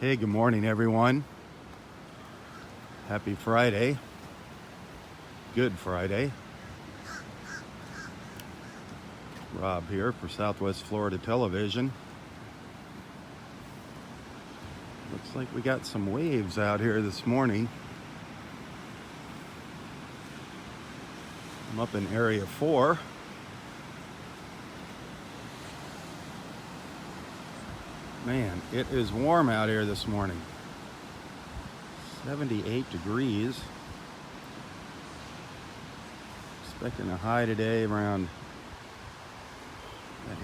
Hey, good morning, everyone. Happy Friday. Good Friday. Robb here for Southwest Florida Television. Looks like we got some waves out here this morning. I'm up in Area 4. Man, it is warm out here this morning. 78 degrees. Expecting a high today around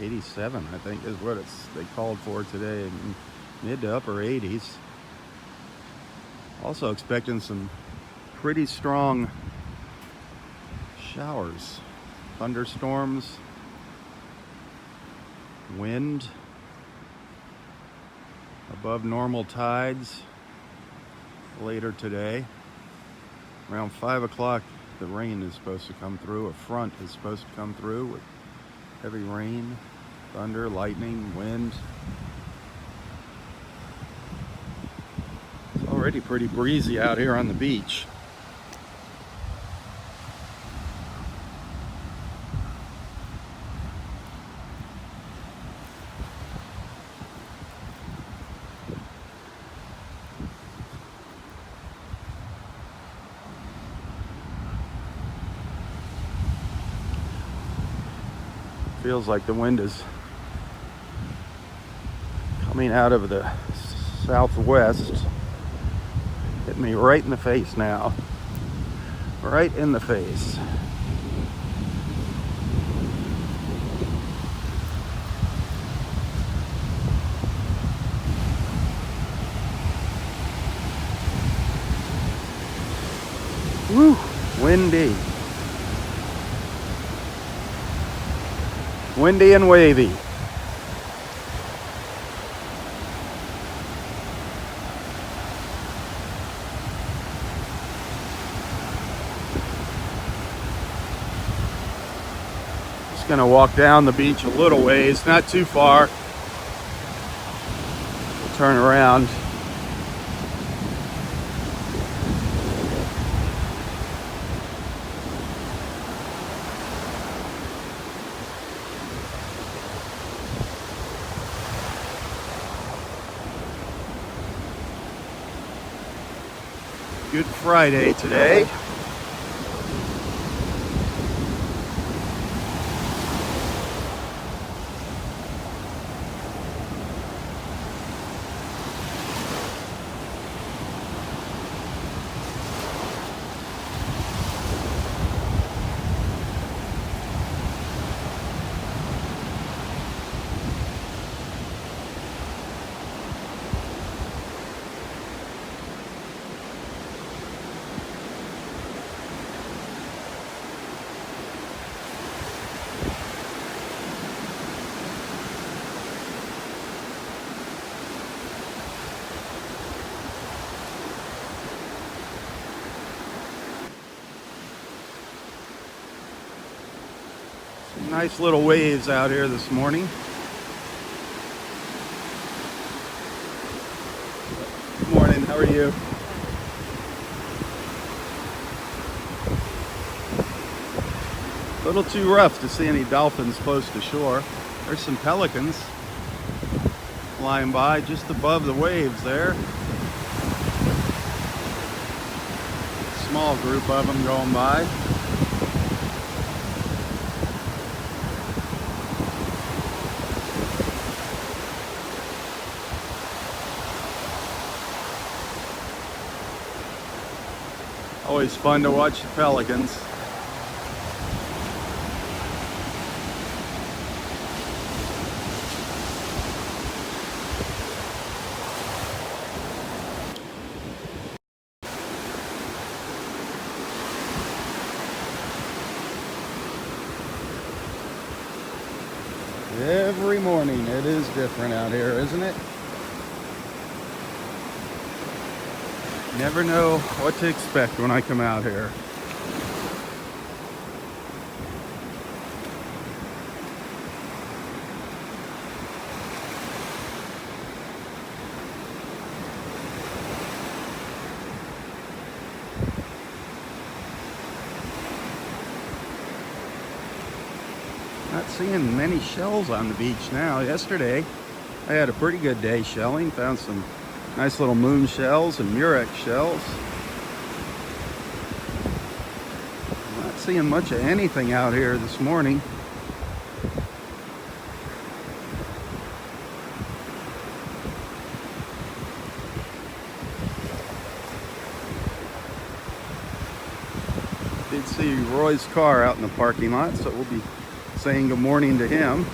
87, I think is what they called for today. Mid to upper 80s. Also expecting some pretty strong showers, thunderstorms, wind, above normal tides later today. Around 5 o'clock, the rain is supposed to come through. A front is supposed to come through with heavy rain, thunder, lightning, wind. It's already pretty breezy out here on the beach. Feels like the wind is coming out of the southwest. Hitting me right in the face now. Right in the face. Woo! Windy. Windy and wavy. Just gonna walk down the beach a little ways, not too far. We'll turn around. Good Friday today. Some nice little waves out here this morning. Good morning, how are you? A little too rough to see any dolphins close to shore. There's some pelicans flying by just above the waves there. Small group of them going by. Always fun to watch the pelicans. Every morning it is different out here, isn't it? Never know what to expect when I come out here. Not seeing many shells on the beach now. Yesterday, I had a pretty good day shelling. Found some nice little moon shells and murex shells. Not seeing much of anything out here this morning. Did see Roy's car out in the parking lot, so we'll be saying good morning to him.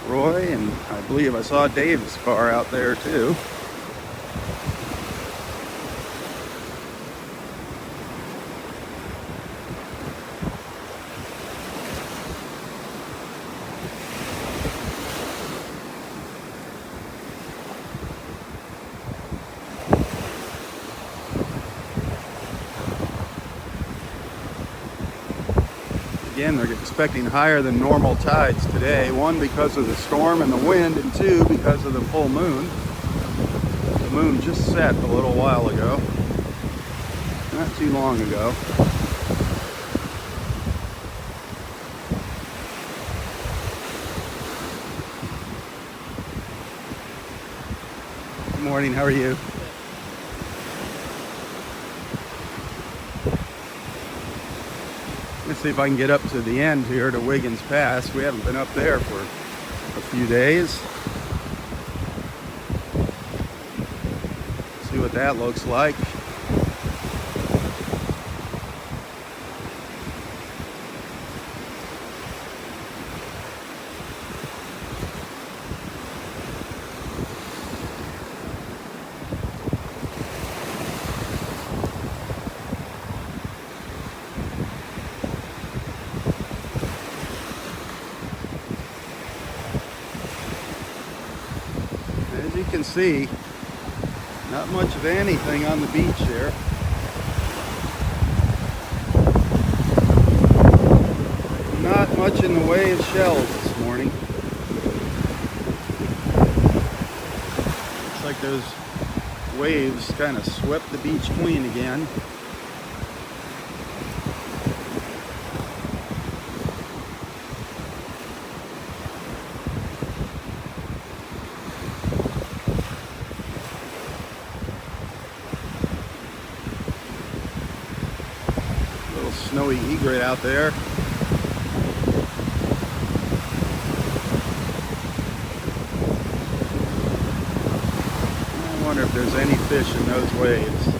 Roy, and I believe I saw Dave's car out there too. Again, they're expecting higher than normal tides today. One, because of the storm and the wind, and two, because of the full moon. The moon just set a little while ago. Not too long ago. Good morning, how are you? Let's see if I can get up to the end here to Wiggins Pass. We haven't been up there for a few days. See what that looks like. As you can see, not much of anything on the beach here. Not much in the way of shells this morning. Looks like those waves kind of swept the beach clean again. Snowy egret out there. I wonder if there's any fish in those waves.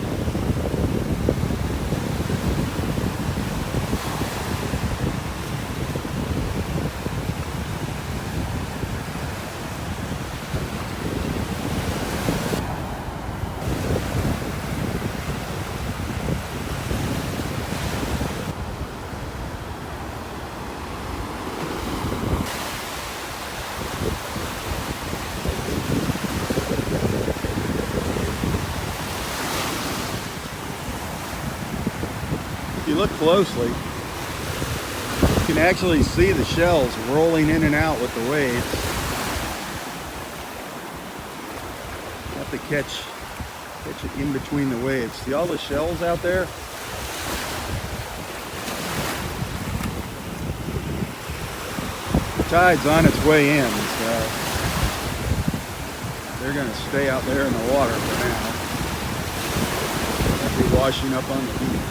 If you look closely, you can actually see the shells rolling in and out with the waves. You have to catch it in between the waves. See all the shells out there? The tide's on its way in, so they're going to stay out there in the water for now. They'll be washing up on the beach.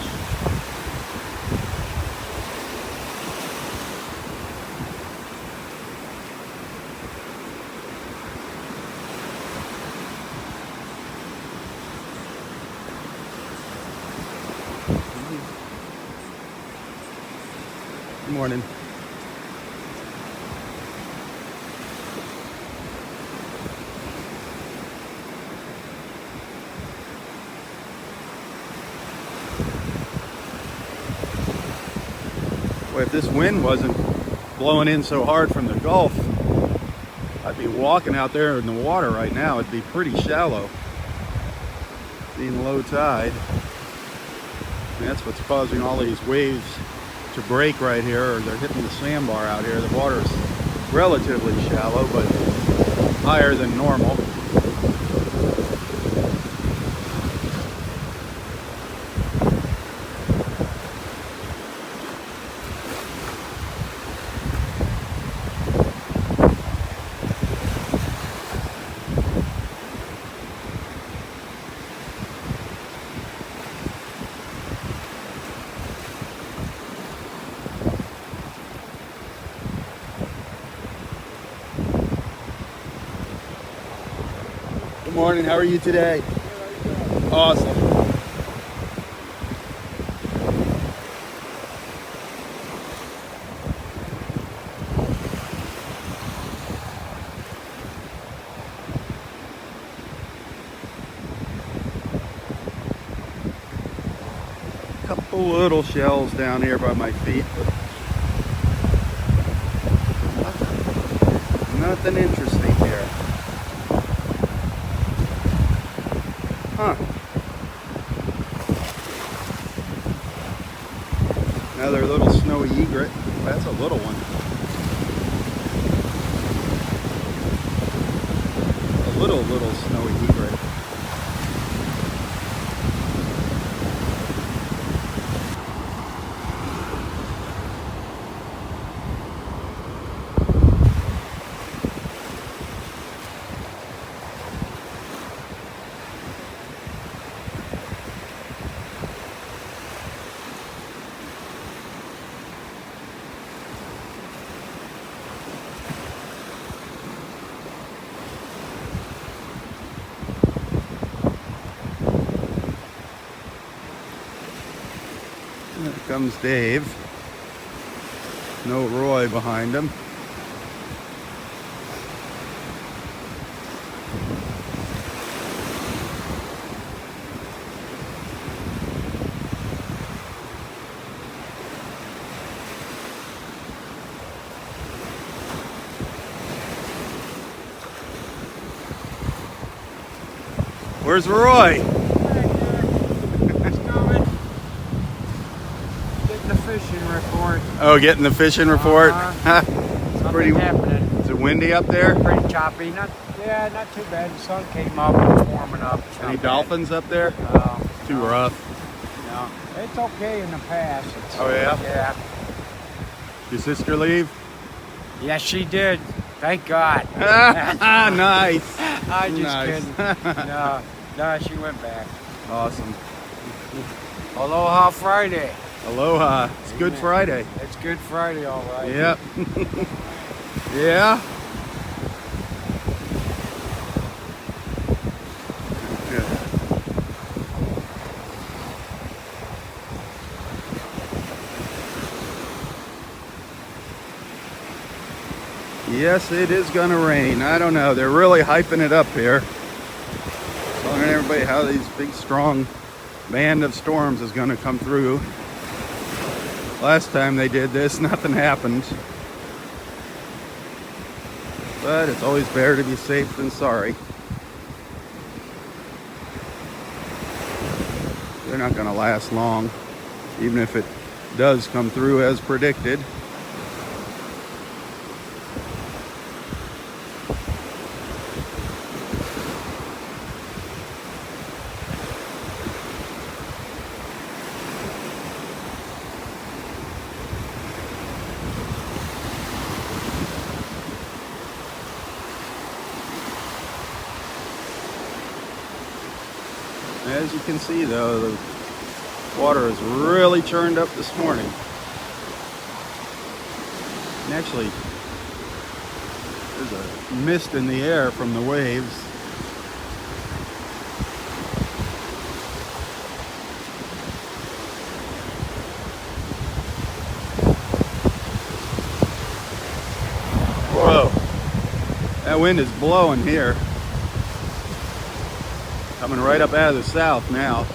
Good morning. Boy, if this wind wasn't blowing in so hard from the Gulf, I'd be walking out there in the water right now. It'd be pretty shallow, being low tide. And that's what's causing all these waves to break right here, or they're hitting the sandbar out here. The water's relatively shallow, but higher than normal. Morning. How are you today? Awesome. Couple little shells down here by my feet, but nothing interesting here. Huh. Another little snowy egret. That's a little one. A little snowy egret. There comes Dave. No Roy behind him. Where's Roy? Fishing report. Oh, getting the fishing report. It's pretty happening. Is it windy up there? Pretty choppy. Not too bad. The sun came up. It's warming up. It's Any not dolphins up there? bad. Too rough. No, it's okay in the past. Oh yeah. Yeah. Your sister leave? Yeah, she did. Thank God. Nice. I just Nice. kidding. No, she went back. Awesome. Aloha Friday. Aloha. It's Good Friday. It's Good Friday, all right. Yep. Yeah. Yes, it is gonna rain. I don't know. They're really hyping it up here. Telling everybody how these big, strong band of storms is gonna come through. Last time they did this, nothing happened. But it's always better to be safe than sorry. They're not gonna last long, even if it does come through as predicted. As you can see though, the water is really churned up this morning. And actually, there's a mist in the air from the waves. Whoa, that wind is blowing here. Coming right up out of the south now.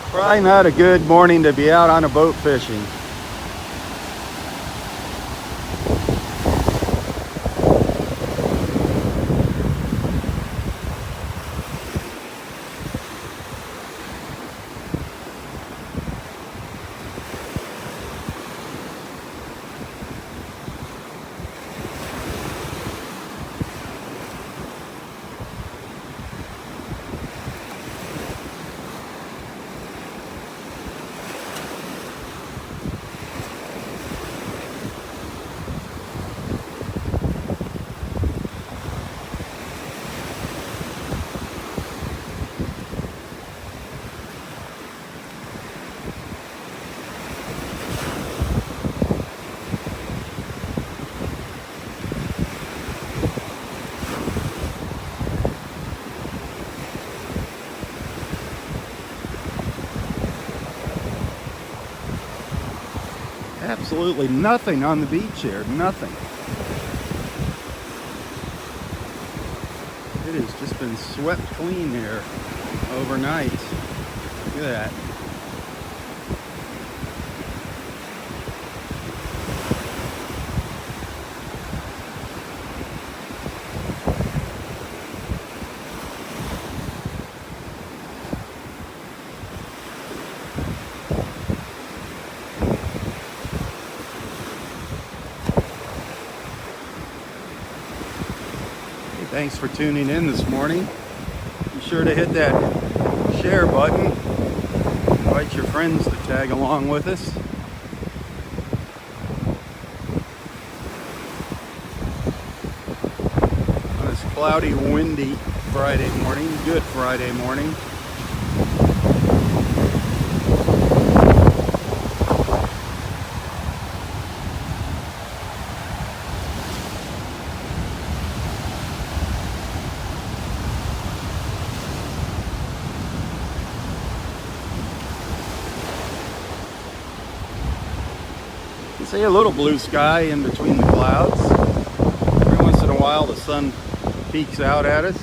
Probably not a good morning to be out on a boat fishing. Absolutely nothing on the beach here. Nothing. It has just been swept clean here overnight. Look at that. Thanks for tuning in this morning. Be sure to hit that share button. Invite your friends to tag along with us. On this cloudy, windy Friday morning, good Friday morning. See a little blue sky in between the clouds. Every once in a while the sun peeks out at us.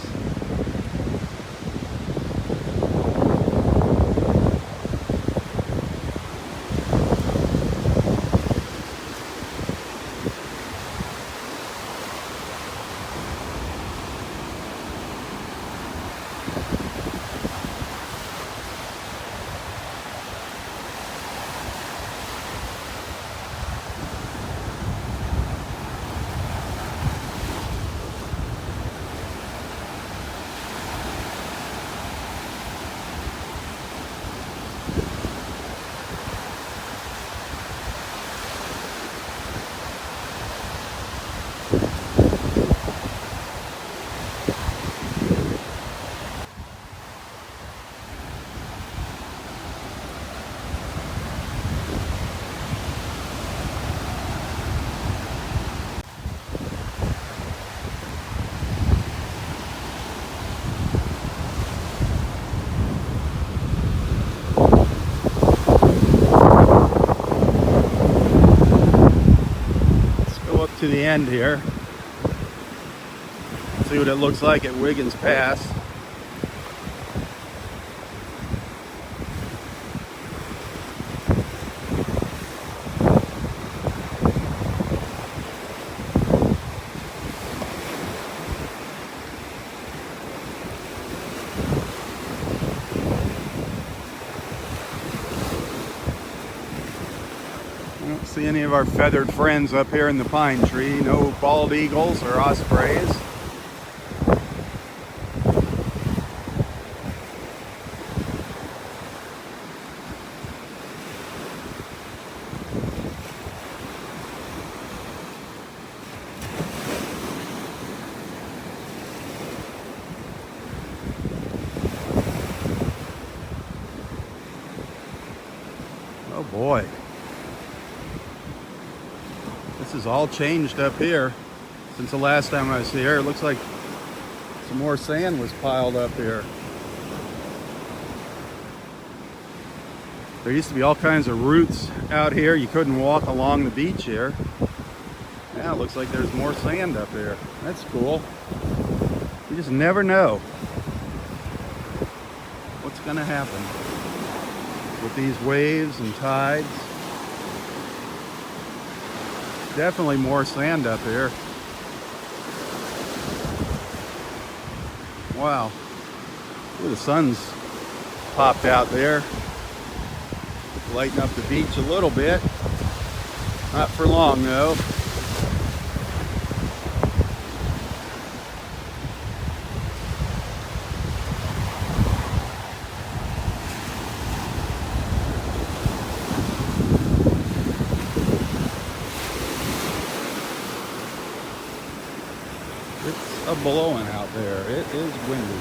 To the end here. See what it looks like at Wiggins Pass. I don't see any of our feathered friends up here in the pine tree. No bald eagles or ospreys. Oh boy. This is all changed up here since the last time I was here. It looks like some more sand was piled up here. There used to be all kinds of roots out here. You couldn't walk along the beach here. Now it looks like there's more sand up here. That's cool. You just never know what's going to happen with these waves and tides. Definitely more sand up here. Wow. Ooh, the sun's popped out there. Lighten up the beach a little bit. Not for long though. It's a blowing out there. It is windy.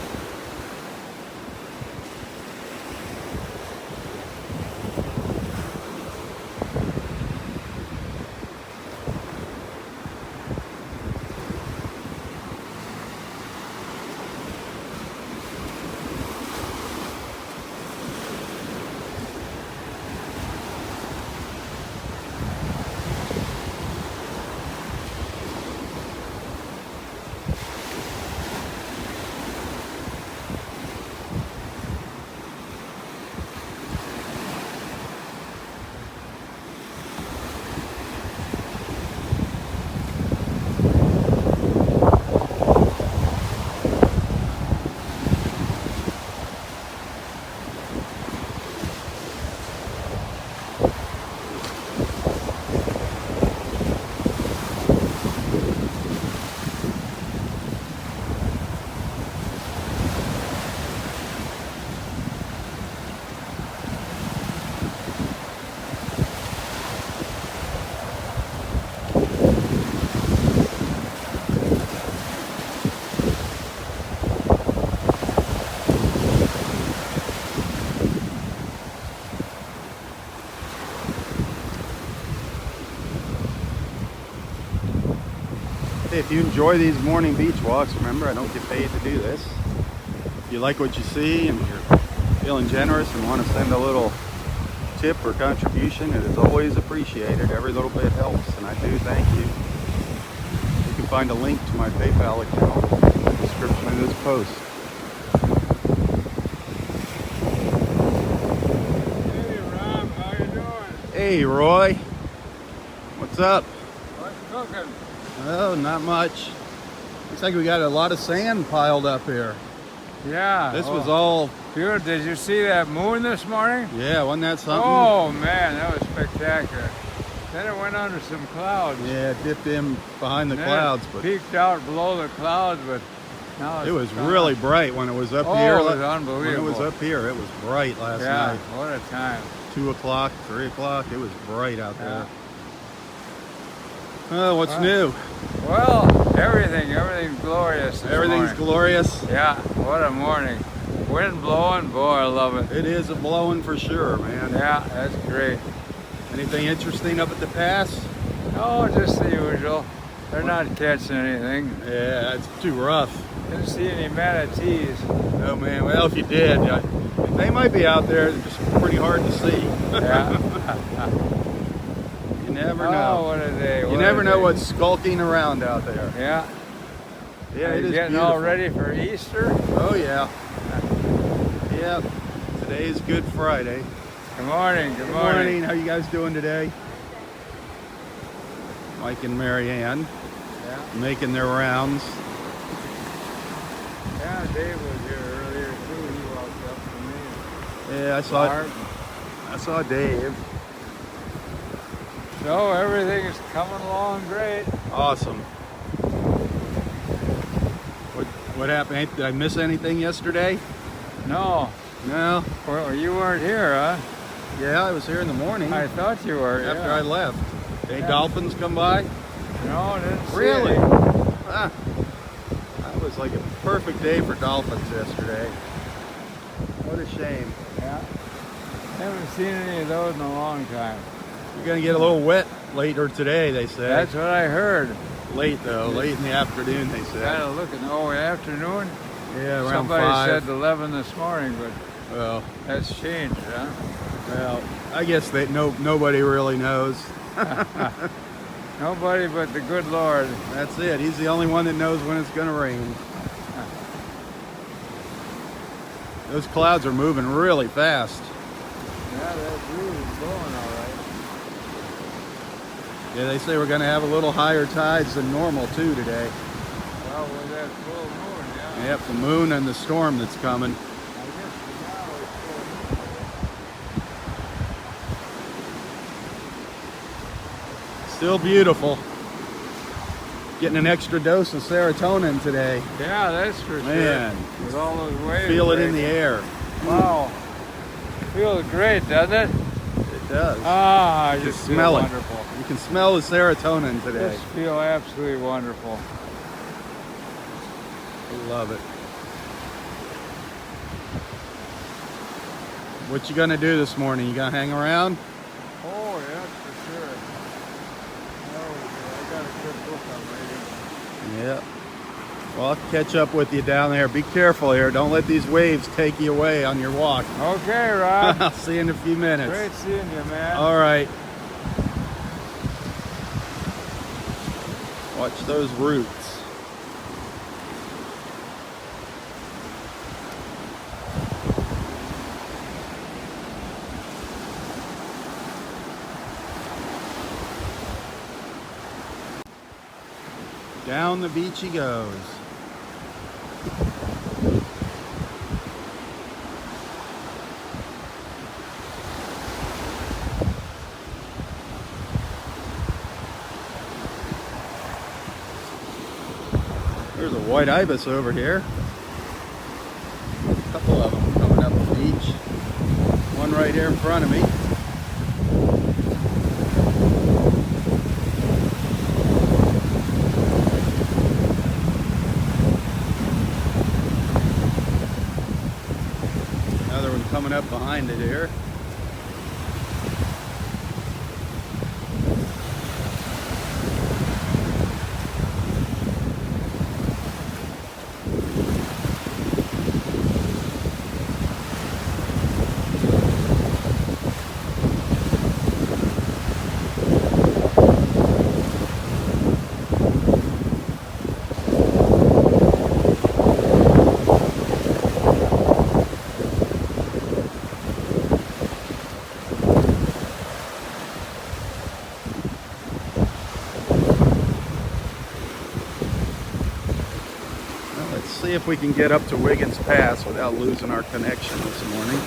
Hey, if you enjoy these morning beach walks, remember I don't get paid to do this. If you like what you see and you're feeling generous and want to send a little tip or contribution, it is always appreciated. Every little bit helps, and I do thank you. You can find a link to my PayPal account in the description of this post. Hey, Rob, how you doing? Hey, Roy. What's up? What's cooking? Oh, not much. Looks like we got a lot of sand piled up here. Yeah. This was all... Good. Did you see that moon this morning? Yeah, wasn't that something? Oh, man, that was spectacular. Then it went under some clouds. Yeah, it dipped in behind the Then clouds, it but peeked out below the clouds, but now it's it was gone. really bright when it was up Oh, here. it was When it unbelievable. was up here, it was bright last Yeah, night. what a time. 2 o'clock, 3 o'clock, it was bright out Yeah. there. Oh, what's new? Well, everything's glorious this Everything's morning. glorious. Yeah, what a morning. Wind blowing, boy, I love it. It is a blowing for sure, man. Yeah, that's great. Anything interesting up at the pass? Oh, just the usual. They're not catching anything. Yeah, it's too rough. Didn't see any manatees. Oh man, well if you did, they might be out there, they're just pretty hard to see. Yeah. You never Oh, know. what a day. You what never a know day. what's skulking around out there. Yeah. Yeah, Are it you is getting beautiful. all ready for Easter? Oh yeah. Yep. Today is Good Friday. Good morning. Good Good morning. morning. How you guys doing today? Mike and Mary Ann Yeah. making their rounds. Yeah, Dave was here earlier too. He walked up to me. Yeah, Barb. I saw Dave. So everything is coming along great. Awesome. What happened? Did I miss anything yesterday? No, No. well, you weren't here, huh? Yeah, I was here in the morning I thought you were. after yeah. I left. Any Yeah. dolphins come by? No, didn't see Really? any. Ah, that was like a perfect day for dolphins yesterday. What a shame. Yeah. Haven't seen any of those in a long time. You're gonna get a little wet later today, they say. That's what I heard. Late though, late in the afternoon, they said. Kind of looking. Oh, afternoon. Yeah, around Somebody 5. said 11 this morning, but Well, that's changed, huh? well, I guess that nobody really knows. Nobody but the good Lord. That's it. He's the only one that knows when it's gonna rain. Those clouds are moving really fast. Yeah, that blue is blowing all right. Yeah, they say we're gonna have a little higher tides than normal too today. Well, with that full moon, yeah. Yep, the moon and the storm that's coming. I guess for now it's full. Still beautiful. Getting an extra dose of serotonin today. Yeah, that's for Man, sure. With all those waves. feel it in the breaking. air. Wow. Feels great, doesn't it? It does. Ah, I You just can smell feel it. wonderful. You can smell the serotonin today. Just feel absolutely wonderful. I love it. What you gonna do this morning? You gonna hang around? Oh, yes, for sure. Oh, I got a good book I'm reading. Yeah. Well, I'll catch up with you down there. Be careful here. Don't let these waves take you away on your walk. Okay, Rob. I'll see you in a few minutes. Great seeing you, man. All right. Watch those roots. Down the beach he goes. There's a white ibis over here. A couple of them coming up the beach. One right here in front of me. Another one coming up behind it here. See if we can get up to Wiggins Pass without losing our connection this morning.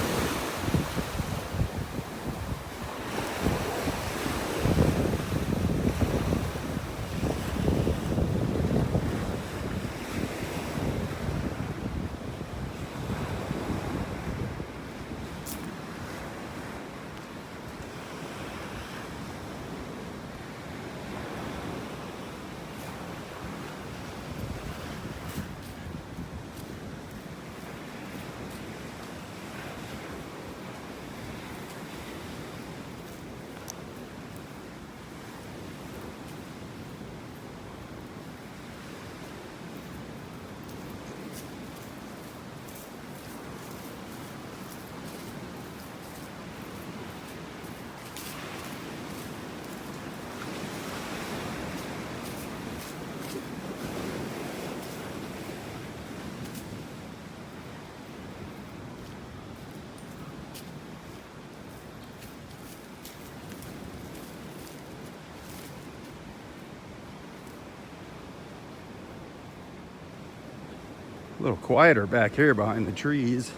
A little quieter back here behind the trees,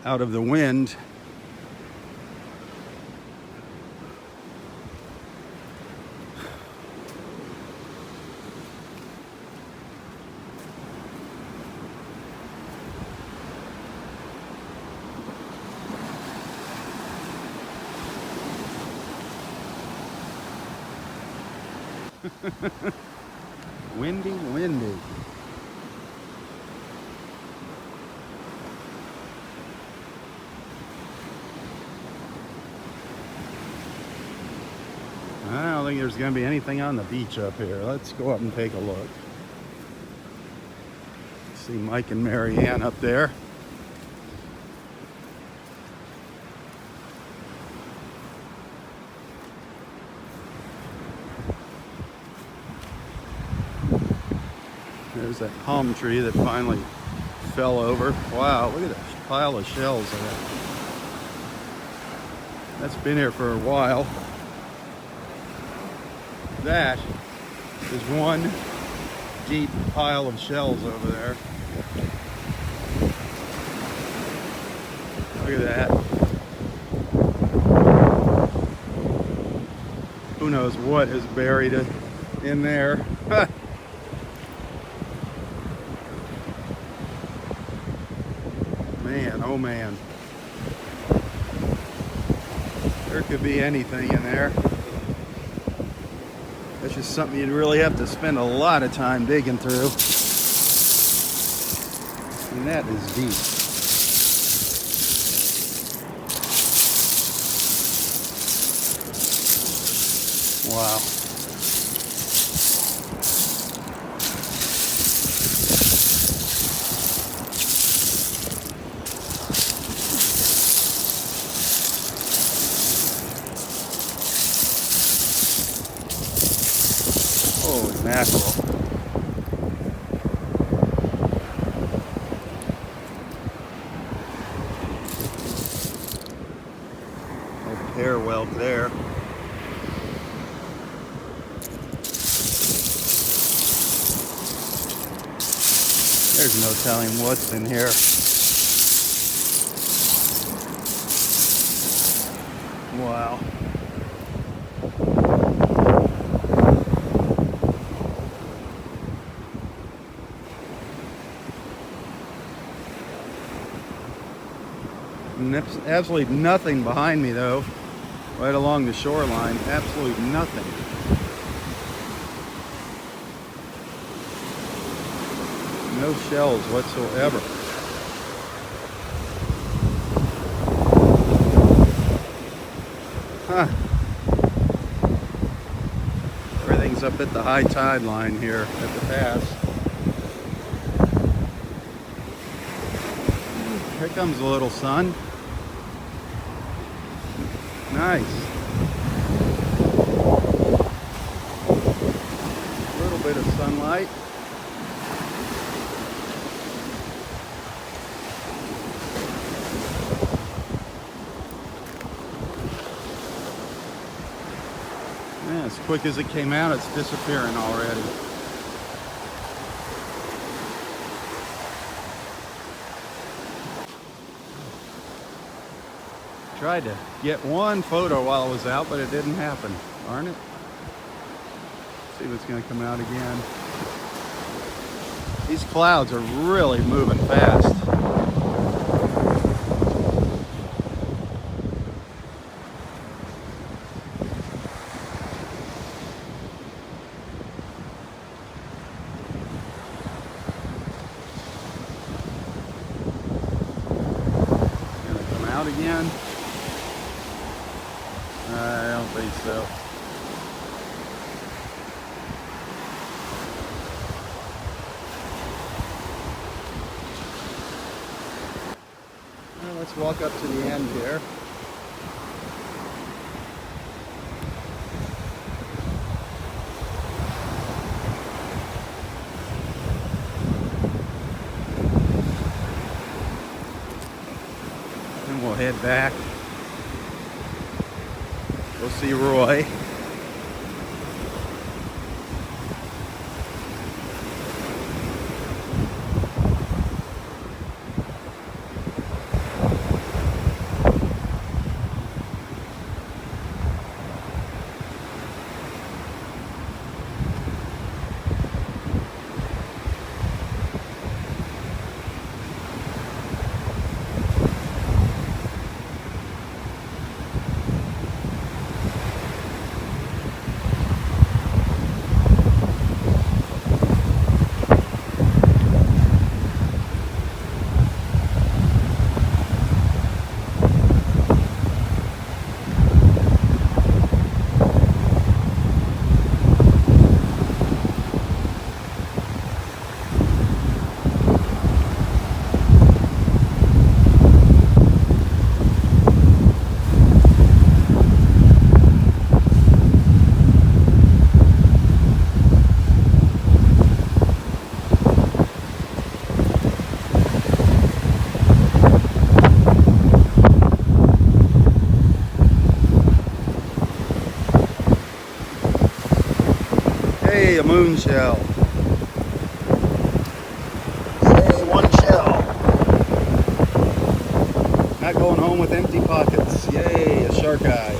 out of the wind. Windy, windy. I don't think there's going to be anything on the beach up here. Let's go up and take a look. See Mike and Mary Ann up there. There's that palm tree that finally fell over. Wow, look at that pile of shells there. That's been here for a while. That is one deep pile of shells over there. Look at that. Who knows what is buried in there. Man, oh man. There could be anything in there. That's just something you'd really have to spend a lot of time digging through. And that is deep. Wow. Holy mackerel. Old pear whelk there. There's no telling what's in here. Wow. Absolutely nothing behind me though, right along the shoreline. Absolutely nothing. No shells whatsoever. Huh. Everything's up at the high tide line here at the pass. Here comes a little sun. Nice. A little bit of sunlight. Yeah, as quick as it came out, it's disappearing already. Tried to get one photo while I was out, but it didn't happen. Darn it. See if it's going to come out again. These clouds are really moving fast. Gonna come out again? I don't think so. Well, let's walk up to the end here. And we'll head back. We'll see Roy. Hey, a moon shell. Hey, one shell. Not going home with empty pockets. Yay, a shark eye.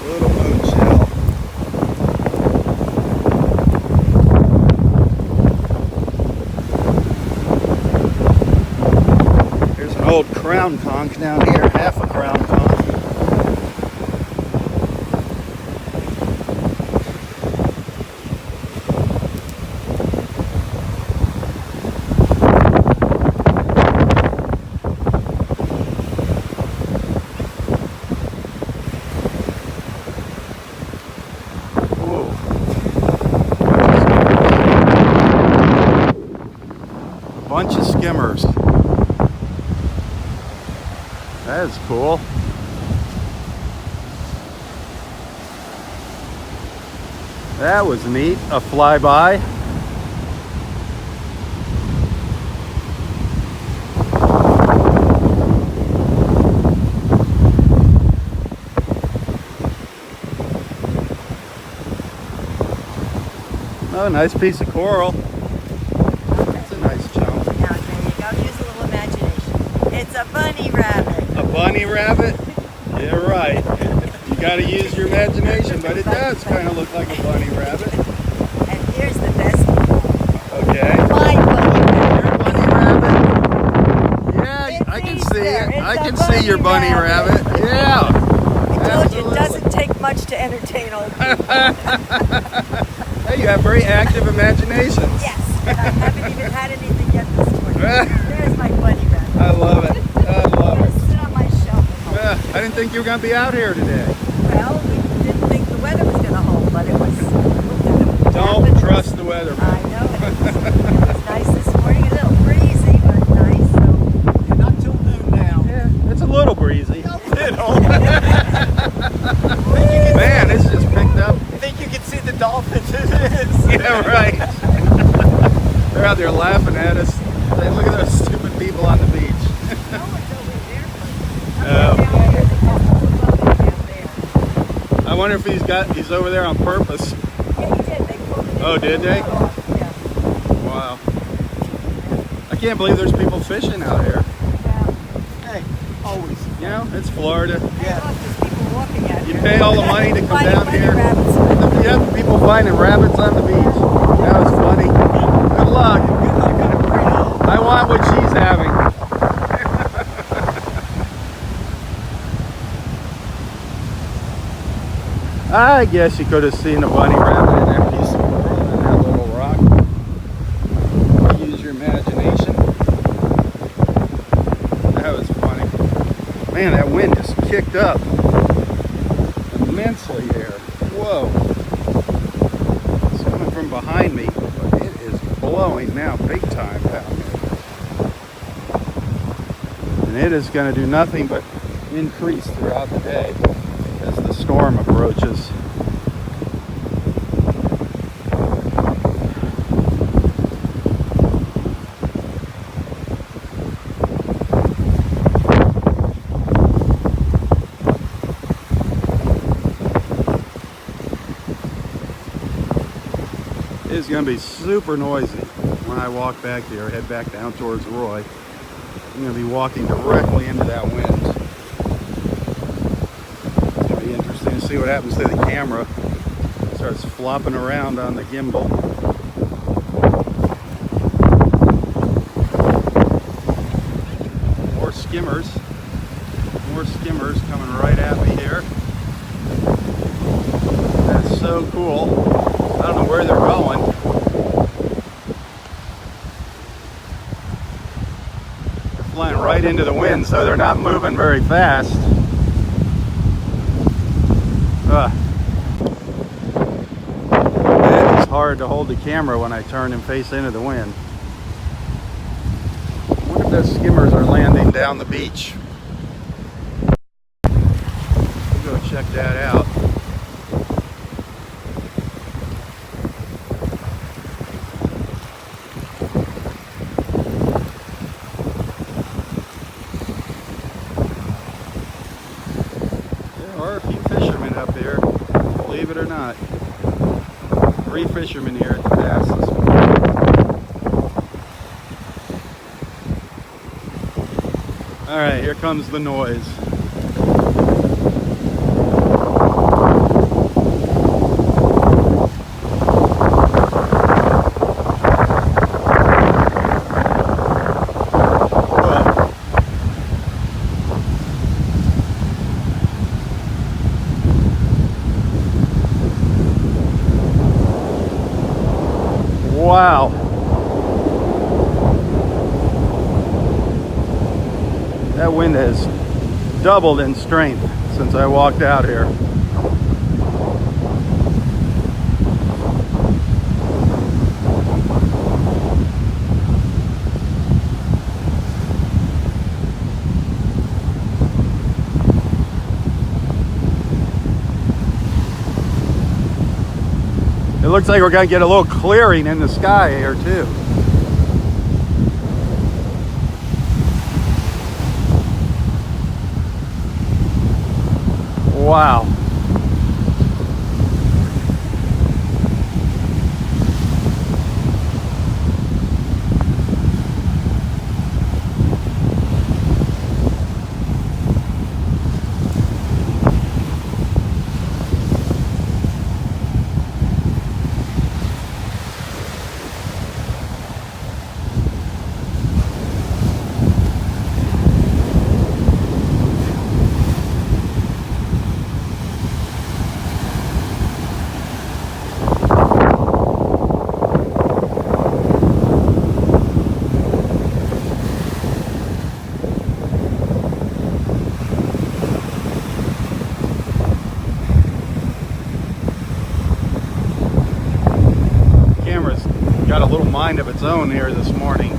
Little moon shell. Here's an old crown conch down here, half a crown conch. Bunch of skimmers. That is cool. That was neat. A flyby. Oh, nice piece of coral. It's a bunny rabbit. A bunny rabbit? Yeah, right. You gotta use your imagination, but it does kind of look like a bunny rabbit. And here's the best one. Okay. My bunny rabbit. Your bunny rabbit? Yeah, It's I can see Easter. it. It's I a can see your bunny bunny rabbit. Yeah. I told you Absolutely. it doesn't take much to entertain old people. Hey, you have very active imaginations. Yes, and I haven't even had anything yet this morning. There's my bunny rabbit. I love it. I love It's it. gonna sit on my shelf. I didn't think you were going to be out here today. Well, we didn't think the weather was gonna hold, but it was. Looked at the Don't map and trust the weather. I know it was nice this morning. A little breezy, but nice. So Not till noon now. Yeah, it's a little breezy. Man, it's just picked up. I think you can see the dolphins. It is. Yeah, right. They're out there laughing at us. Hey, look at those stupid people on the beach. oh, it's over there. Oh. Down there. They got all the boats down there. I wonder if he's over there on purpose. Yeah, he did. They pulled it. Oh, did they? Yeah. Wow. I can't believe there's people fishing out here. Yeah. Hey, always. You know, it's Florida. Yeah. There's people walking out You here. pay all the money to come Finding down bunny here. rabbits. You have people finding rabbits on the beach. That was funny. Good luck. I want what she's having. I guess you could have seen a bunny rabbit in that piece of coral in that little rock. Use your imagination. That was funny. Man, that wind just kicked up immensely there. Whoa. It's coming from behind me, but it is blowing now big time down here. And it is going to do nothing but increase throughout the day as the storm approaches. It's going to be super noisy when I walk back here, head back down towards Roy. I'm going to be walking directly into that wind. It's going to be interesting to see what happens to the camera. It starts flopping around on the gimbal. More skimmers. More skimmers coming right at me here. That's so cool. I don't know where they're going. They're flying right into the wind, so they're not moving very fast. It is hard to hold the camera when I turn and face into the wind. I wonder if those skimmers are landing down the beach. We'll go check that out. There are a few fishermen up there, believe it or not. 3 fishermen here at the pass this morning. Alright, here comes the noise. Wow. That wind has doubled in strength since I walked out here. It looks like we're going to get a little clearing in the sky here too. Wow. Got a little mind of its own here this morning.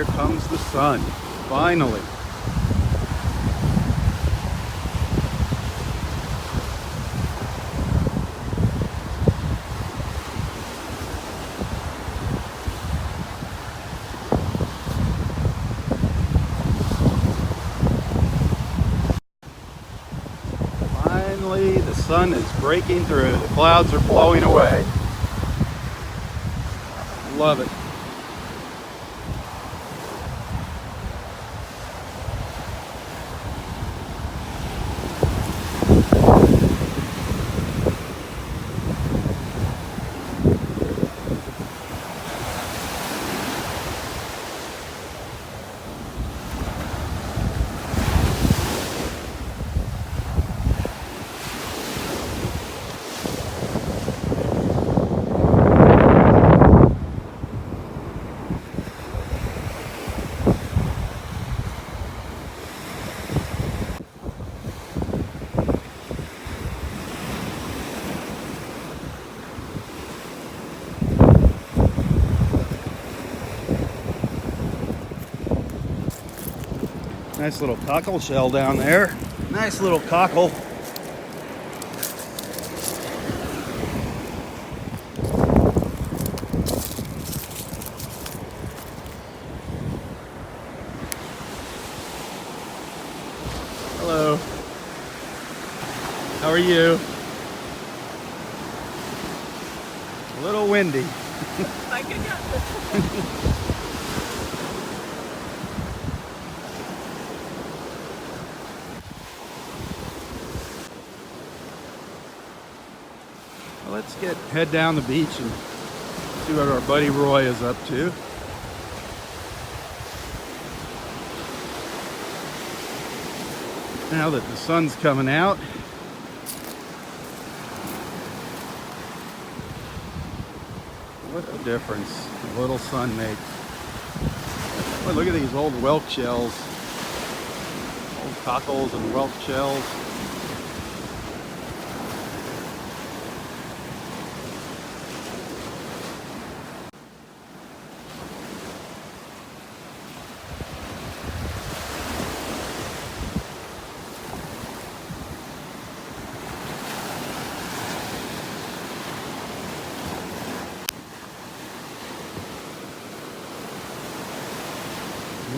Here comes the sun, finally. Finally, the sun is breaking through. The clouds are blowing away. Love it. Nice little cockle shell down there. Nice little cockle. Hello. How are you? A little windy. My goodness. Let's head down the beach and see what our buddy Roy is up to. Now that the sun's coming out, what a difference a little sun makes. Boy, look at these old whelk shells, old cockles and whelk shells.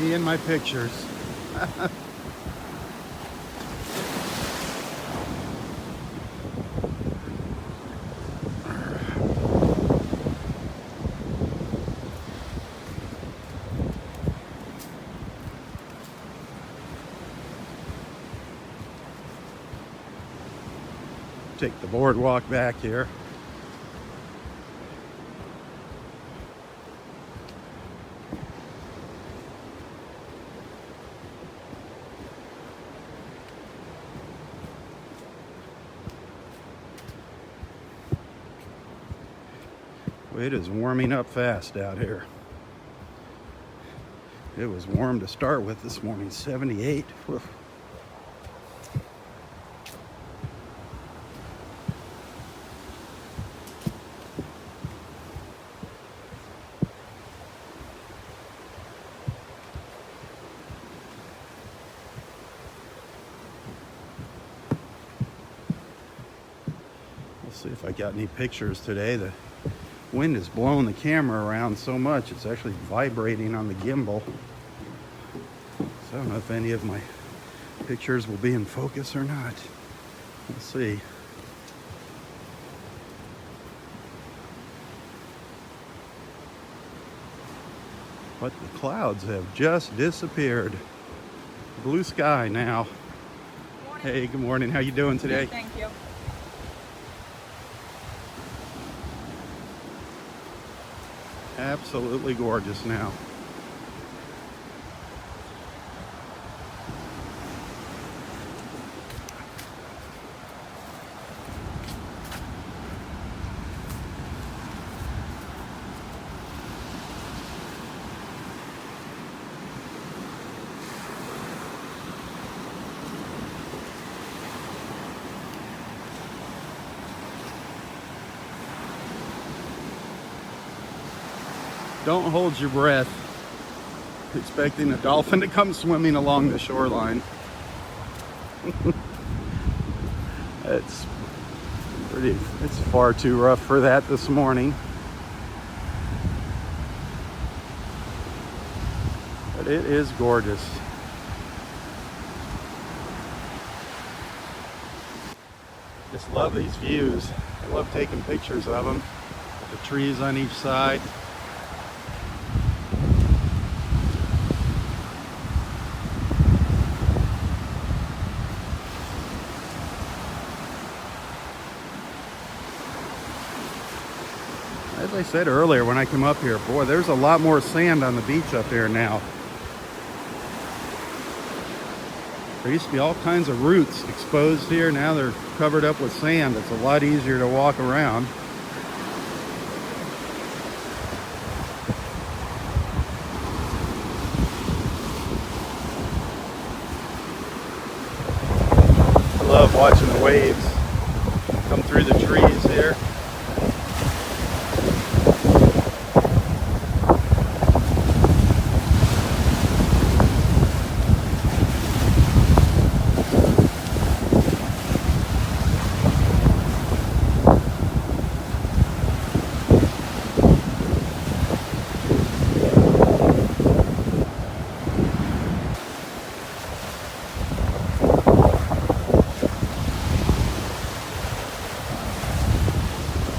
Me and my pictures. Take the boardwalk back here. It is warming up fast out here. It was warm to start with this morning, 78. Oof. Let's see if I got any pictures today. The wind is blowing the camera around so much it's actually vibrating on the gimbal. So I don't know if any of my pictures will be in focus or not. We'll see. But the clouds have just disappeared. Blue sky now. Hey, good morning. How you doing today? Thank you. Absolutely gorgeous now. Don't hold your breath. expecting a dolphin to come swimming along the shoreline. It's far too rough for that this morning. But it is gorgeous. Just love these views. I love taking pictures of them. The trees on each side. As I said earlier when I came up here, boy, there's a lot more sand on the beach up here now. There used to be all kinds of roots exposed here. Now they're covered up with sand. It's a lot easier to walk around. I love watching the waves come through the trees here.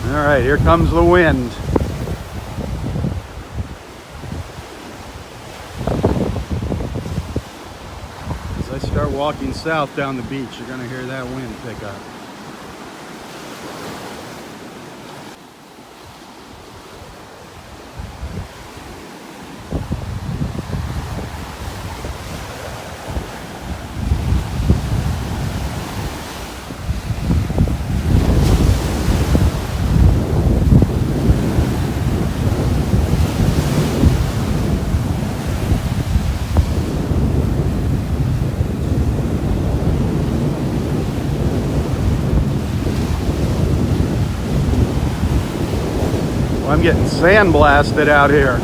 All right, here comes the wind. As I start walking south down the beach, you're going to hear that wind pick up. Well, I'm getting sandblasted out here.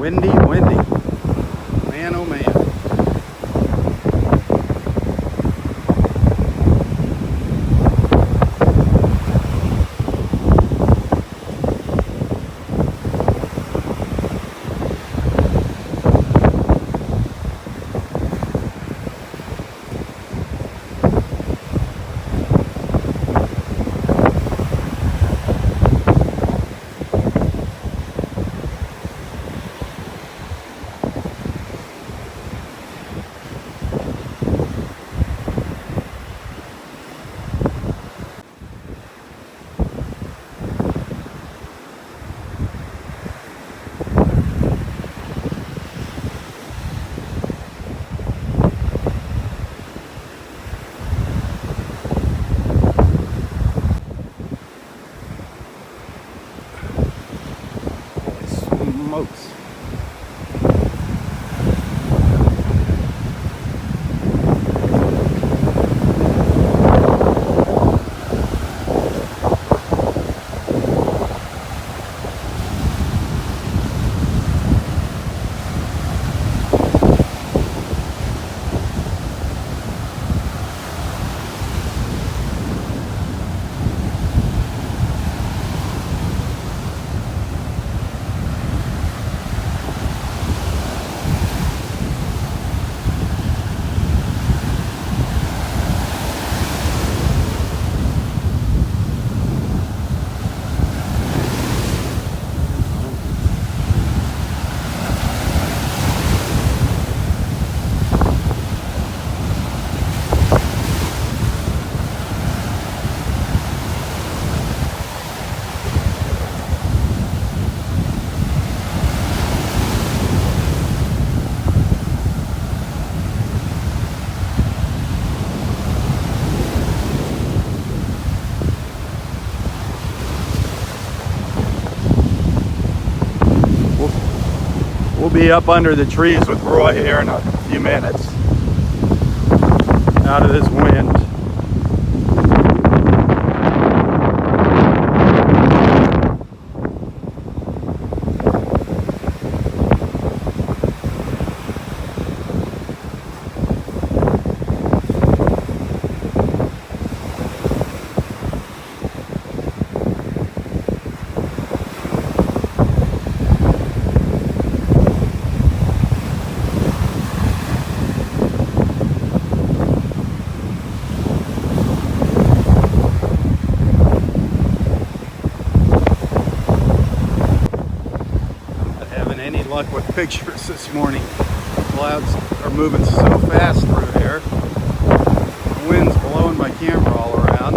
Windy, windy. Man, oh man. Smokes. We'll be up under the trees with Roy here in a few minutes. Out of this wind. Any luck with pictures this morning. The clouds are moving so fast through here. The wind's blowing my camera all around.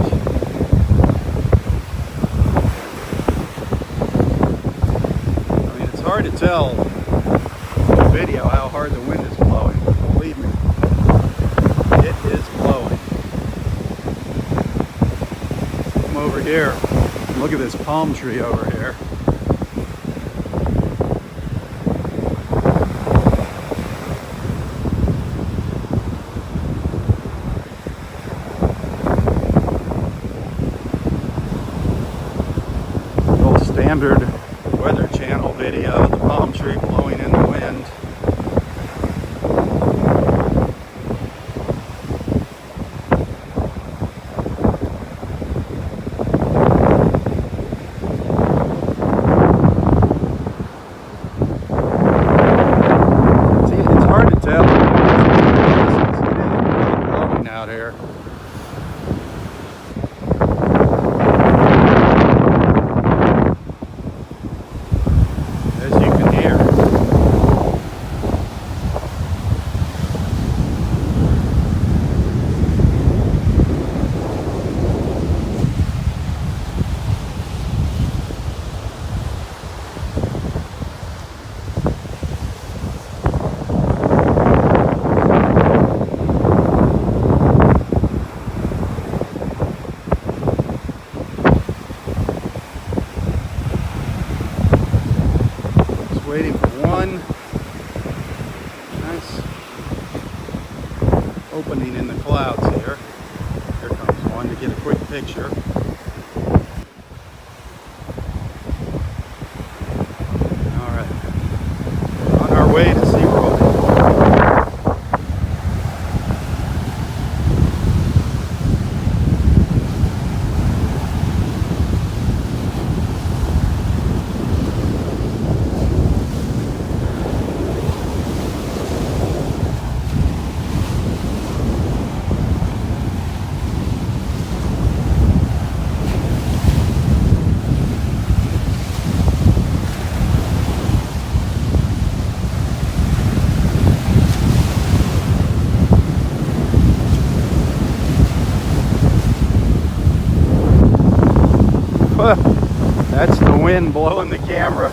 I mean, it's hard to tell in the video how hard the wind is blowing, but believe me, it is blowing. Come over here. Look at this palm tree over here. Standard Weather Channel video, the palm tree blowing in the wind. See, it's hard to tell. It's blowing out here. Waiting for one nice opening in the clouds here. Here comes one to get a quick picture. All right. way to see Robb. That's the wind blowing the camera.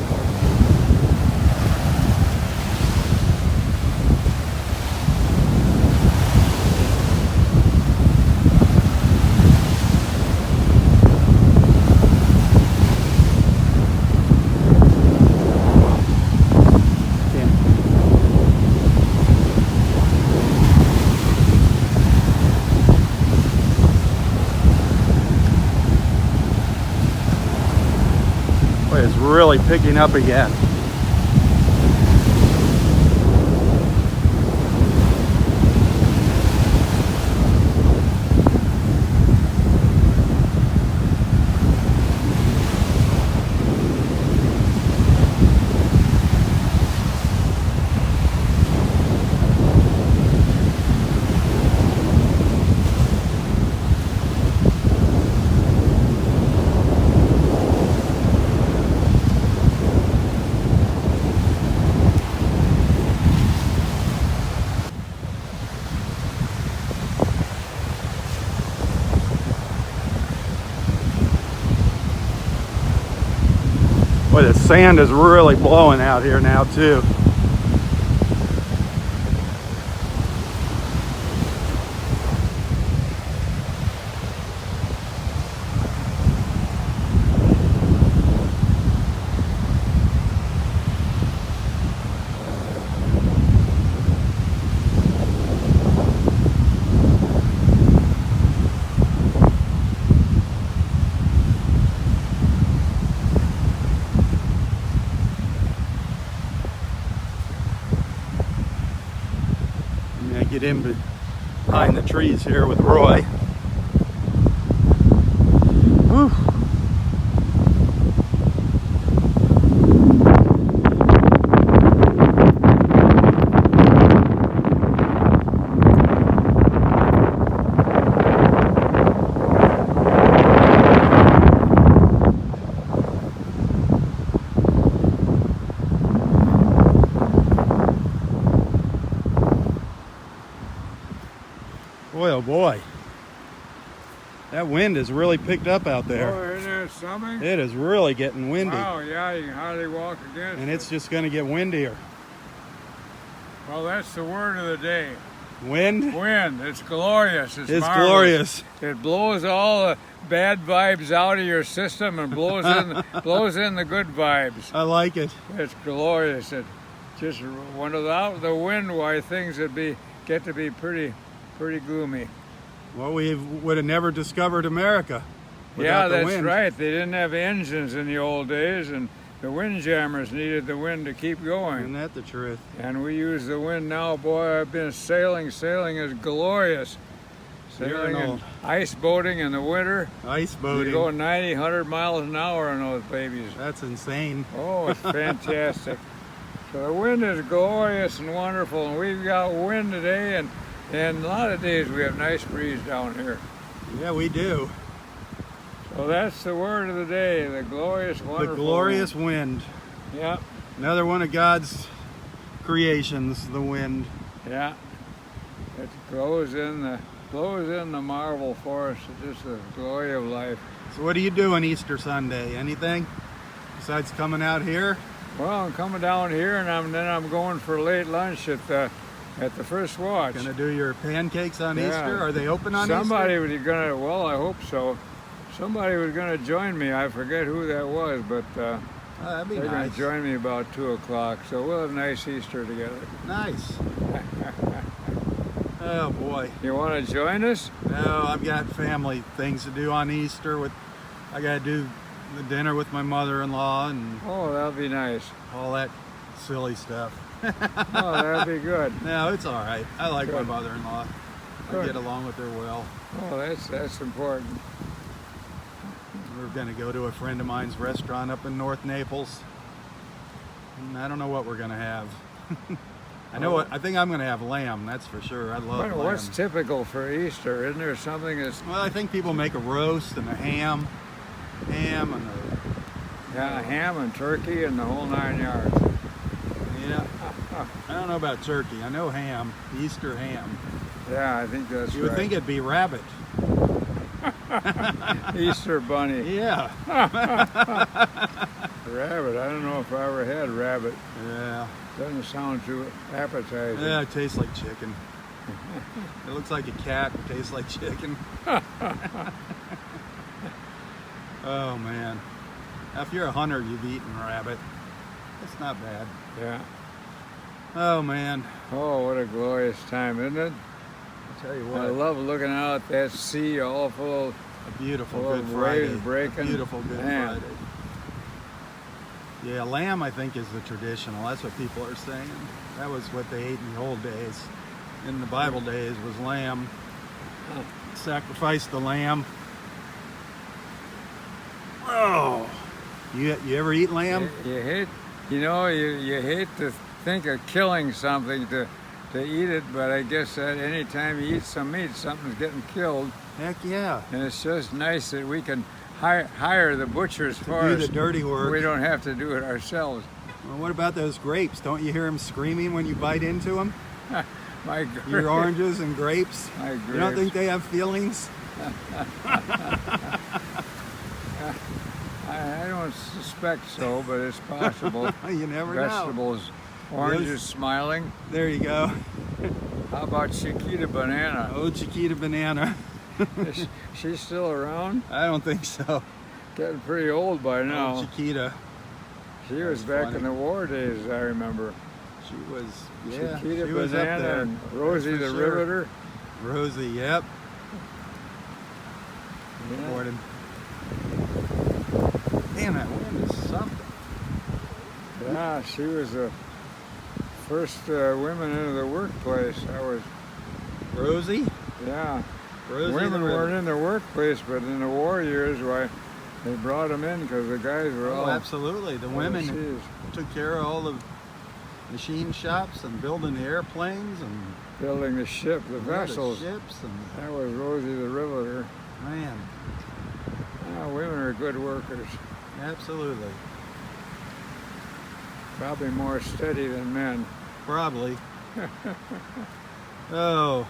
It's really picking up again. Boy, the sand is really blowing out here now too. Get in behind the trees here with Roy. Whew. Boy, oh boy. That wind has really picked up out there. Oh, isn't that something? It is really getting windy. Wow, yeah, you can hardly walk against And it. it's just going to get windier. Well, that's the word of the day. Wind? Wind. It's glorious. It's marvelous. Glorious. It blows all the bad vibes out of your system and blows in the good vibes. I like it. It's glorious. It just without the wind, why things would get to be pretty gloomy. Well, we would have never discovered America Yeah, without the that's wind. right. They didn't have engines in the old days, and the windjammers needed the wind to keep going. Isn't that the truth? And we use the wind now. Boy, I've been sailing. Sailing is glorious. Sailing and ice boating in the winter. Ice boating. You go 90, 100 miles an hour on those babies. That's insane. Oh, it's fantastic. So the wind is glorious and wonderful, and we've got wind today, and a lot of days we have nice breeze down here. Yeah, we do. So that's the word of the day, the glorious, wonderful The glorious wind. wind. Yeah, Another one of God's creations, the wind. yeah. It blows in the marble for us. It's just the glory of life. So what are you doing Easter Sunday? Anything besides coming out here? Well, I'm coming down here, and then I'm going for late lunch at the First Watch. Gonna do your pancakes on Yeah. Easter? Are they open on Somebody Easter? was gonna. Well, I hope so. Somebody was gonna join me. I forget who that was, but Oh, that'd be they're nice. gonna join me about 2 o'clock. So we'll have a nice Easter together. Nice. Oh boy. You want to join us? No, I've got family things to do on Easter. I gotta do the dinner with my mother-in-law and Oh, that'll be nice. all that silly stuff. Oh, that'd be good. No, it's all right. I like my Good. mother-in-law. I Good. get along with her well. Oh, that's important. We're going to go to a friend of mine's restaurant up in North Naples. And I don't know what we're going to have. I know what. I think I'm going to have lamb. That's for sure. I love lamb. What's typical for Easter? Isn't there something that's Well, I think people make a roast and a ham and ham and turkey and the whole 9 yards? yeah. I don't know about turkey. I know ham, Easter ham. Yeah, I think that's You would right. think it'd be rabbit. Easter bunny. Yeah. Rabbit. I don't know if I ever had rabbit. Yeah. Doesn't sound too appetizing. Yeah, it tastes like chicken. It looks like a cat, but tastes like chicken. Oh man. If you're a hunter, you've eaten rabbit. It's not bad. Yeah. Oh man. Oh, what a glorious time, isn't it? I'll tell you I what. love looking out at that sea all full of A beautiful full Good of Friday. waves breaking. A beautiful Good Man. Friday. Yeah, lamb I think is the traditional. That's what people are saying. That was what they ate in the old days. In the Bible days was lamb. Sacrifice the lamb. Oh, you ever eat lamb? You hate, you hate to think of killing something to eat it, but I guess that any time you eat some meat, something's getting killed, Heck yeah. and it's just nice that we can hire the butchers for Do us. the dirty work. We don't have to do it ourselves. Well, what about those grapes? Don't you hear them screaming when you bite into them? My grapes. Your oranges and grapes. My You don't grapes. think they have feelings? I don't suspect so, but it's possible. You never know. Vegetables, oranges smiling. There you go. How about Chiquita Banana? Oh, Chiquita Banana. Is she still around? I don't think so. Getting pretty old by now. Oh, Chiquita. She was That's back funny. in the war days, I remember. She was, yeah, Chiquita she was up Banana there. and Rosie That's the for sure. Riveter. Rosie, yep. Yeah. Morning. Damn, that wind is something. Yeah, she was the first women into the workplace. Rosie? Yeah. Rosie Women the weren't Riveter. in the workplace, but in the war years, why, they brought them in because the guys were Oh, all absolutely. The women overseas, took care of all the machine shops and building the airplanes and building the ship, the vessels. ships and That was Rosie the Riveter. man, Women are good workers. absolutely. Probably more steady than men. Probably. Oh,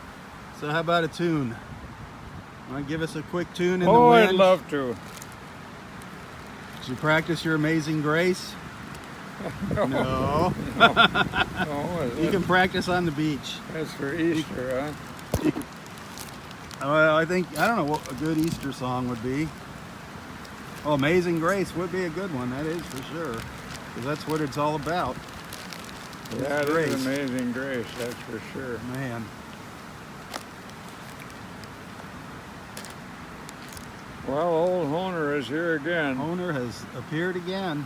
so how about a tune? Want to give us a quick tune in the Oh, wind? I'd love to. Did you practice your Amazing Grace? No. No, You can practice on the beach. that's for Easter, huh? Well, I don't know what a good Easter song would be. Oh, Amazing Grace would be a good one, that is for sure. Because that's what it's all about. Yeah, it Grace. is Amazing Grace, that's for sure. Man. Well, old Honer is here again. Owner has appeared again.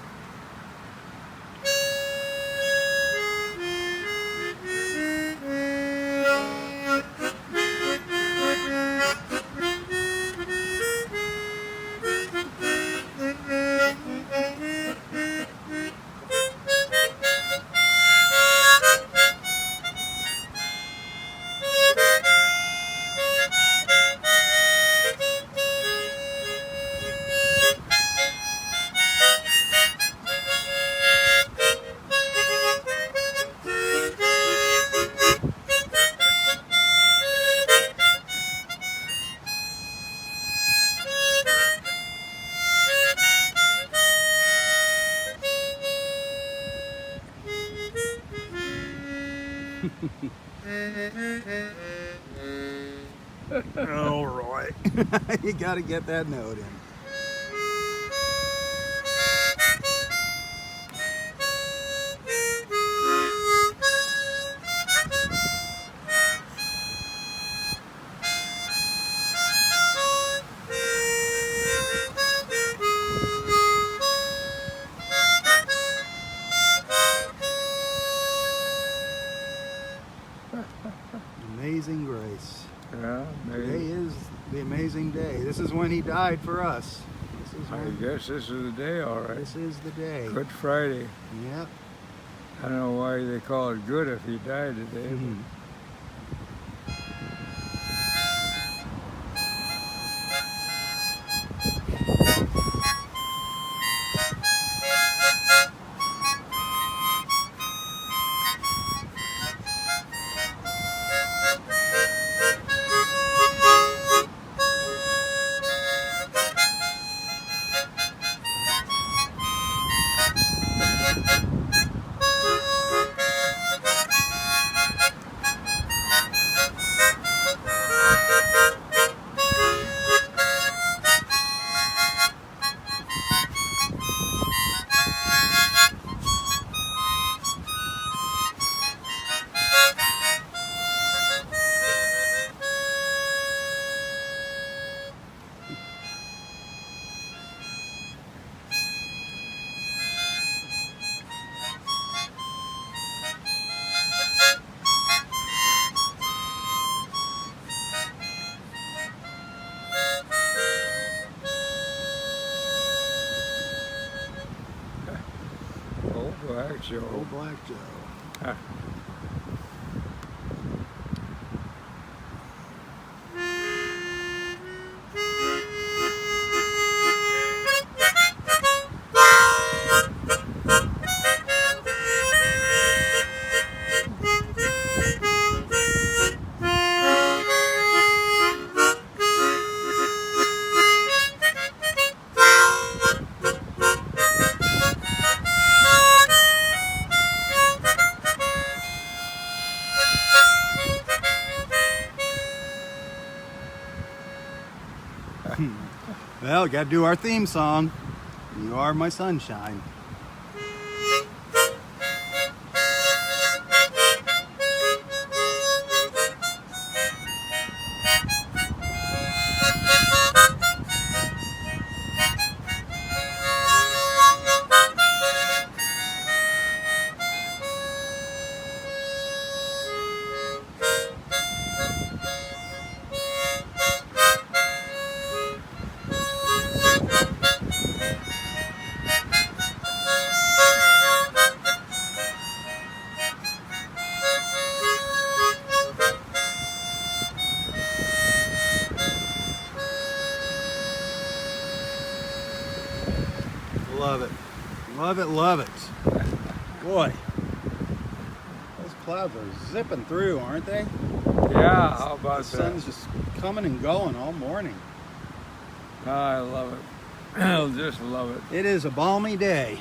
All right. You got to get that note in. Amazing grace. Yeah, Today maybe. is the amazing day. This is when he died for us. This is I when, guess this is the day, all right. this is the day. Good Friday. Yep. I don't know why they call it good if he died today. Mhm. Oh, Black Joe. Old Black Joe. Well, got to do our theme song. You are my sunshine. Love it. Love it, love it. Boy, those clouds are zipping through, aren't they? Yeah, how The about that? sun's just coming and going all morning. I love it. I just love it. It is a balmy day.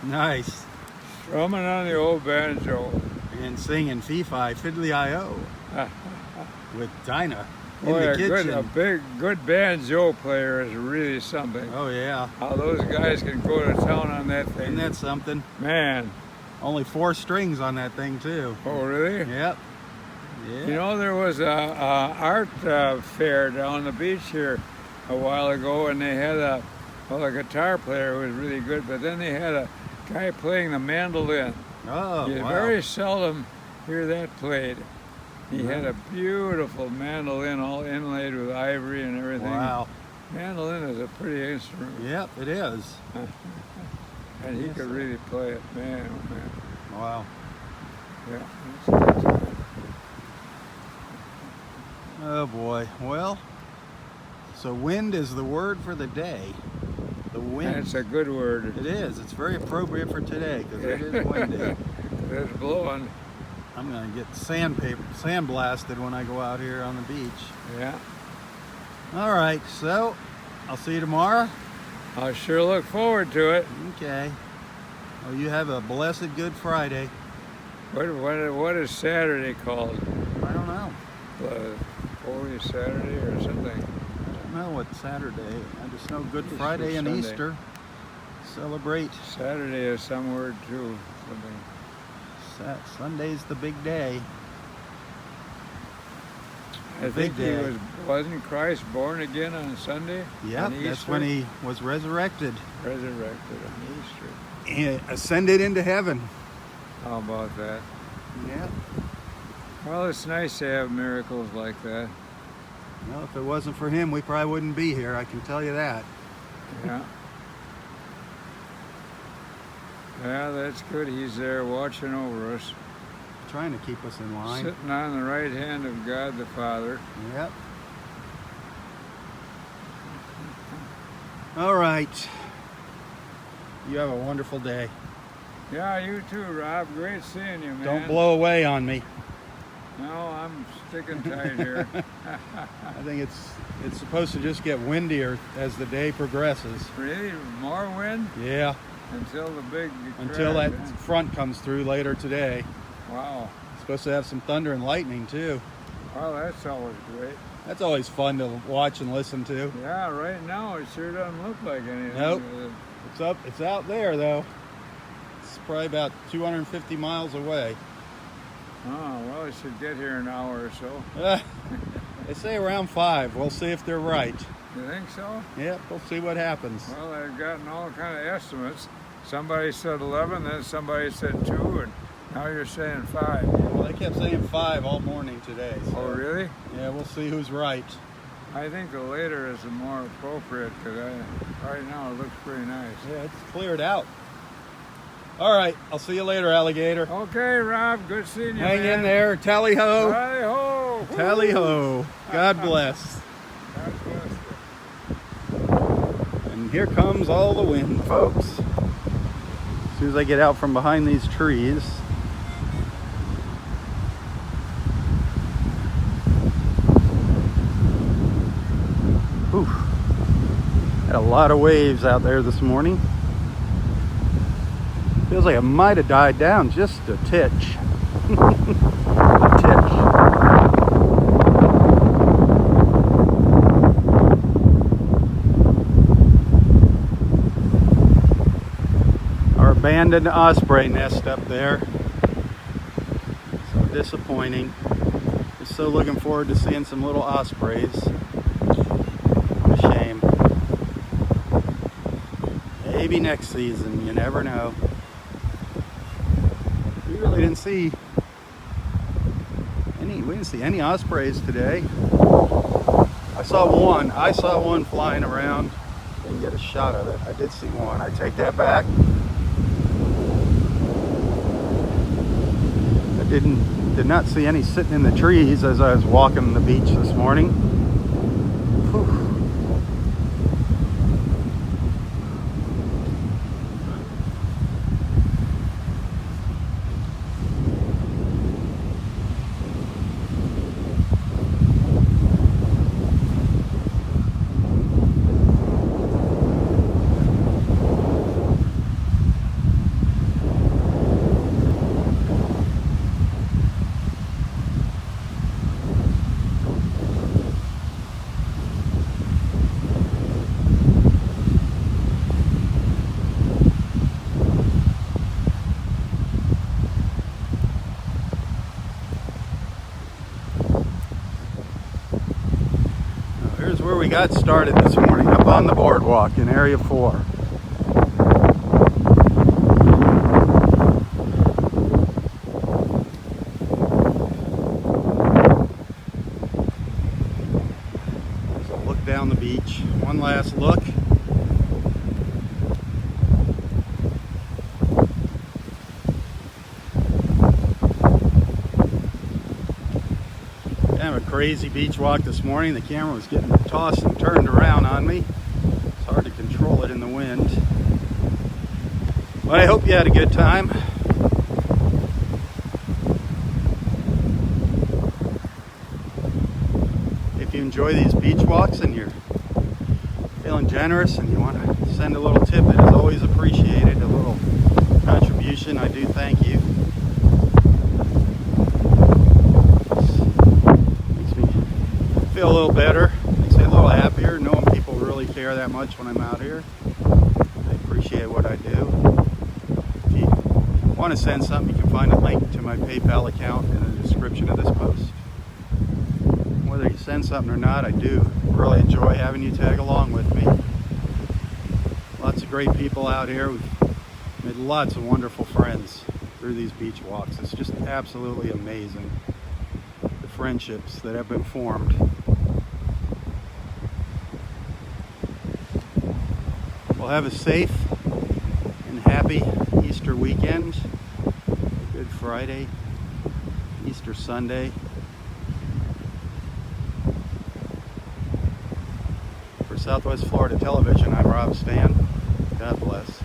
Nice. Strumming on the old banjo. And singing Fee-Fi Fiddly-I-O with Dinah in Boy, the a kitchen. good banjo player is really something. Oh yeah, How those guys can go to town on that thing. isn't that something? Man. Only 4 strings on that thing too. Oh, really? Yep. Yeah. You know, there was a art fair down the beach here a while ago, and they had a guitar player who was really good, but then they had a guy playing the mandolin. Oh, You wow. very seldom hear that played. He had a beautiful mandolin, all inlaid with ivory and everything. Wow. Mandolin is a pretty instrument. Yep, it is. And he Yes, could sir. really play it, man, oh man. Wow. Yeah, that's good. Oh boy. Well, so wind is the word for the day. The wind. That's a good word. It is. It's very appropriate for today because it is windy. It's blowing. I'm gonna get sandblasted when I go out here on the beach. Yeah. All right. So I'll see you tomorrow. I sure look forward to it. Okay. Well, you have a blessed Good Friday. What is Saturday called? I don't know. Holy Saturday or something? I don't know what Saturday. I just know Good Easter Friday and Sunday. Easter. Celebrate. Saturday is some word too. Something. Sunday's the big day. I big think day. wasn't Christ born again on Sunday? Yep, On that's Easter? when he was resurrected. Resurrected on Easter. And ascended into heaven. How about that? Yeah. Well, it's nice to have miracles like that. Well, if it wasn't for him, we probably wouldn't be here. I can tell you that. Yeah. Yeah, that's good. He's there watching over us, Trying to keep us in line. sitting on the right hand of God the Father. Yep. All right. You have a wonderful day. Yeah, you too, Rob. Great seeing you, man. Don't blow away on me. No, I'm sticking tight here. I think it's supposed to just get windier as the day progresses. Really? More wind? Yeah, Until the big until crash, that huh? front comes through later today. Wow. It's supposed to have some thunder and lightning too. Well, that's always great. That's always fun to watch and listen to. Yeah, right now it sure doesn't look like anything. Nope. It's out there though. It's probably about 250 miles away. Oh, well, it should get here in an hour or so. They say around 5. We'll see if they're right. You think so? Yep, we'll see what happens. Well, I've gotten all kind of estimates. Somebody said 11, then somebody said 2, and now you're saying 5. Well, they kept saying 5 all morning today. So, Oh, really? yeah, we'll see who's right. I think the later is the more appropriate because right now it looks pretty nice. Yeah, it's cleared out. All right, I'll see you later, alligator. Okay, Rob, good seeing you, Hang man. in there. Tally ho. Tally ho! Tally ho. God bless. God bless you. And here comes all the wind, folks. As soon as I get out from behind these trees. Whew. Had a lot of waves out there this morning. Feels like it might have died down just a titch. A titch. Our abandoned osprey nest up there. So disappointing. Just so looking forward to seeing some little ospreys. What a shame. Maybe next season, you never know. We really didn't see any ospreys today. I saw one flying around. Didn't get a shot of it. I did see one. I take that back. I did not see any sitting in the trees as I was walking the beach this morning. Whew. Here's where we got started this morning, up on the boardwalk in Area 4. One last look. Kind of a crazy beach walk this morning. The camera was getting tossed and turned around on me. It's hard to control it in the wind. But I hope you had a good time. If you enjoy these beach walks and you're feeling generous and you want to send a little tip, it is always appreciated. A little contribution, I do thank you. Makes me feel a little better, makes me a little happier knowing people really care that much when I'm out here. They appreciate what I do. If you want to send something, you can find a link to my PayPal account in the description of this post. Whether you send something or not, I do really enjoy having you tag along with me. Lots of great people out here. We've made lots of wonderful friends through these beach walks. It's just absolutely amazing, the friendships that have been formed. Well, have a safe and happy Easter weekend. Good Friday, Easter Sunday. For Southwest Florida Television, I'm Robb. God bless.